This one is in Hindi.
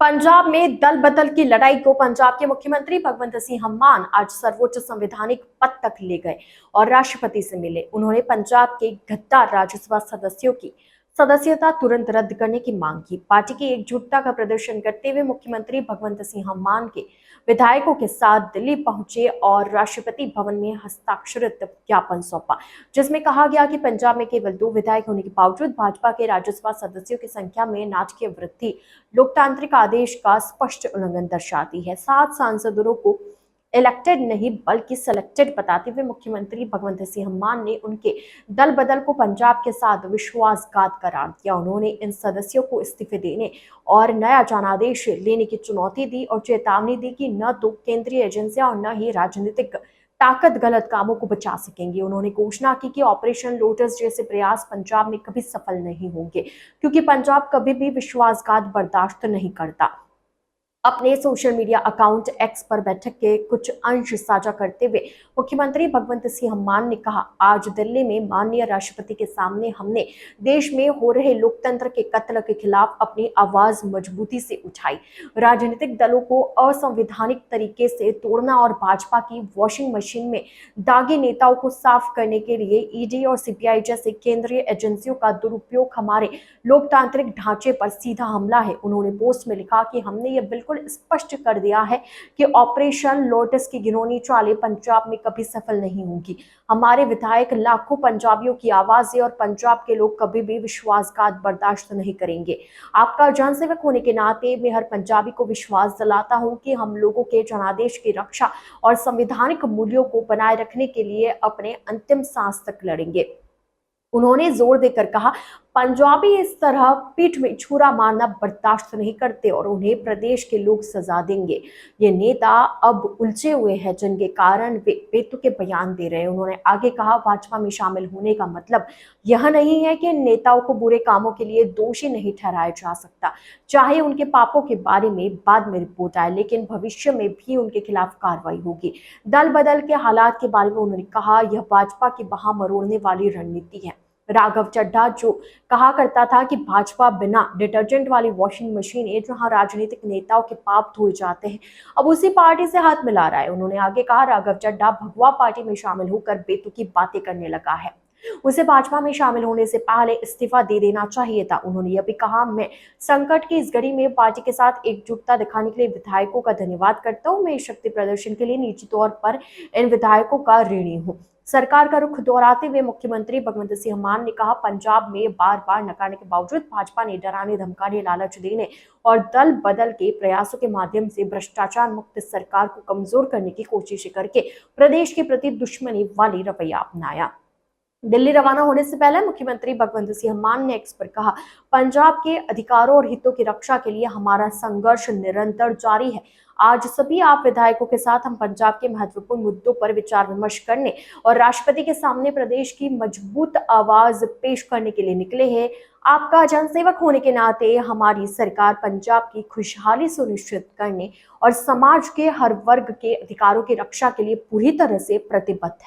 पंजाब में दल बदल की लड़ाई को पंजाब के मुख्यमंत्री भगवंत सिंह मान आज सर्वोच्च संवैधानिक पद तक ले गए और राष्ट्रपति से मिले। उन्होंने पंजाब के गद्दार राज्यसभा सदस्यों की सदस्यता तुरंत रद्द करने की मांग की। पार्टी की एकजुटता का प्रदर्शन करते हुए मुख्यमंत्री भगवंत सिंह मान के विधायकों के साथ दिल्ली पहुंचे और राष्ट्रपति भवन में हस्ताक्षरित ज्ञापन सौंपा, जिसमें कहा गया कि पंजाब में केवल 2 विधायक होने के बावजूद भाजपा के राज्यसभा सदस्यों की संख्या में नाटकीय वृद्धि लोकतांत्रिक आदेश का स्पष्ट उल्लंघन दर्शाती है। 7 सांसदों को इलेक्टेड नहीं बल्कि सिलेक्टेड बताते हुए मुख्यमंत्री भगवंत सिंह मान ने उनके दल बदल को पंजाब के साथ विश्वासघात करार दिया। उन्होंने इन सदस्यों को इस्तीफे देने और नया जनादेश लेने की चुनौती दी और चेतावनी दी कि न तो केंद्रीय एजेंसियां और न ही राजनीतिक ताकत गलत कामों को बचा सकेंगी। उन्होंने घोषणा की कि ऑपरेशन लोटस जैसे प्रयास पंजाब में कभी सफल नहीं होंगे, क्योंकि पंजाब कभी भी विश्वासघात बर्दाश्त नहीं करता। अपने सोशल मीडिया अकाउंट एक्स पर बैठक के कुछ अंश साझा करते हुए मुख्यमंत्री भगवंत सिंह मान ने कहा, आज दिल्ली में माननीय राष्ट्रपति के सामने हमने देश में हो रहे लोकतंत्र के कत्ल के खिलाफ अपनी आवाज मजबूती से उठाई। राजनीतिक दलों को असंवैधानिक तरीके से तोड़ना और भाजपा की वॉशिंग मशीन में दागी नेताओं को साफ करने के लिए ईडी और सीबीआई जैसे केंद्रीय एजेंसियों का दुरुपयोग हमारे लोकतांत्रिक ढांचे पर सीधा हमला है। उन्होंने पोस्ट में लिखा कि हमने ये बिल्कुल स्पष्ट कर दिया है कि ऑपरेशन लोटस की घिनौनी चालें पंजाब में कभी सफल नहीं होंगी। हमारे विधायक लाखों पंजाबियों की आवाज है और पंजाब के लोग कभी भी विश्वासघात बर्दाश्त नहीं करेंगे। आपका जनसेवक होने के नाते मैं हर पंजाबी को विश्वास दिलाता हूं कि हम लोगों के जनादेश की रक्षा और संवैधानिक मूल्यों को बनाए रखने के लिए अपने अंतिम सांस तक लड़ेंगे। उन्होंने जोर देकर कहा, पंजाबी इस तरह पीठ में छुरा मारना बर्दाश्त नहीं करते और उन्हें प्रदेश के लोग सजा देंगे। ये नेता अब उलझे हुए हैं जिनके कारण वे बेतुके बयान दे रहे हैं। उन्होंने आगे कहा, भाजपा में शामिल होने का मतलब यह नहीं है कि नेताओं को बुरे कामों के लिए दोषी नहीं ठहराया जा सकता, चाहे उनके पापों के बारे में बाद में रिपोर्ट आए, लेकिन भविष्य में भी उनके खिलाफ कार्रवाई होगी। दल बदल के हालात के बारे में उन्होंने कहा, यह भाजपा की बाह मरोड़ने वाली रणनीति है। राघव चड्ढा जो कहा करता था कि भाजपा बिना डिटर्जेंट वाली वॉशिंग मशीन है जहां राजनीतिक नेताओं के पाप धोए जाते हैं, अब उसी पार्टी से हाथ मिला रहा है। उन्होंने आगे कहा, राघव चड्ढा भगवा पार्टी में शामिल होकर बेतुकी बातें करने लगा है, उसे भाजपा में शामिल होने से पहले इस्तीफा दे देना चाहिए था। उन्होंने यह भी कहा, मैं संकट की इस घड़ी में पार्टी के साथ एकजुटता दिखाने के लिए विधायकों का धन्यवाद करता हूं। मैं इस शक्ति प्रदर्शन के लिए निजी तौर पर इन विधायकों का ऋणी हूं। सरकार का रुख दोहराते हुए मुख्यमंत्री भगवंत सिंह मान ने कहा, पंजाब में बार बार नकारने के बावजूद भाजपा ने डराने धमकाने लालच देने और दल बदल के प्रयासों के माध्यम से भ्रष्टाचार मुक्त सरकार को कमजोर करने की कोशिश करके प्रदेश के प्रति दुश्मनी वाली रवैया अपनाया। दिल्ली रवाना होने से पहले मुख्यमंत्री भगवंत सिंह मान ने एक्स पर कहा, पंजाब के अधिकारों और हितों की रक्षा के लिए हमारा संघर्ष निरंतर जारी है। आज सभी आप विधायकों के साथ हम पंजाब के महत्वपूर्ण मुद्दों पर विचार विमर्श करने और राष्ट्रपति के सामने प्रदेश की मजबूत आवाज पेश करने के लिए निकले हैं। आपका जनसेवक होने के नाते हमारी सरकार पंजाब की खुशहाली सुनिश्चित करने और समाज के हर वर्ग के अधिकारों की रक्षा के लिए पूरी तरह से प्रतिबद्ध है।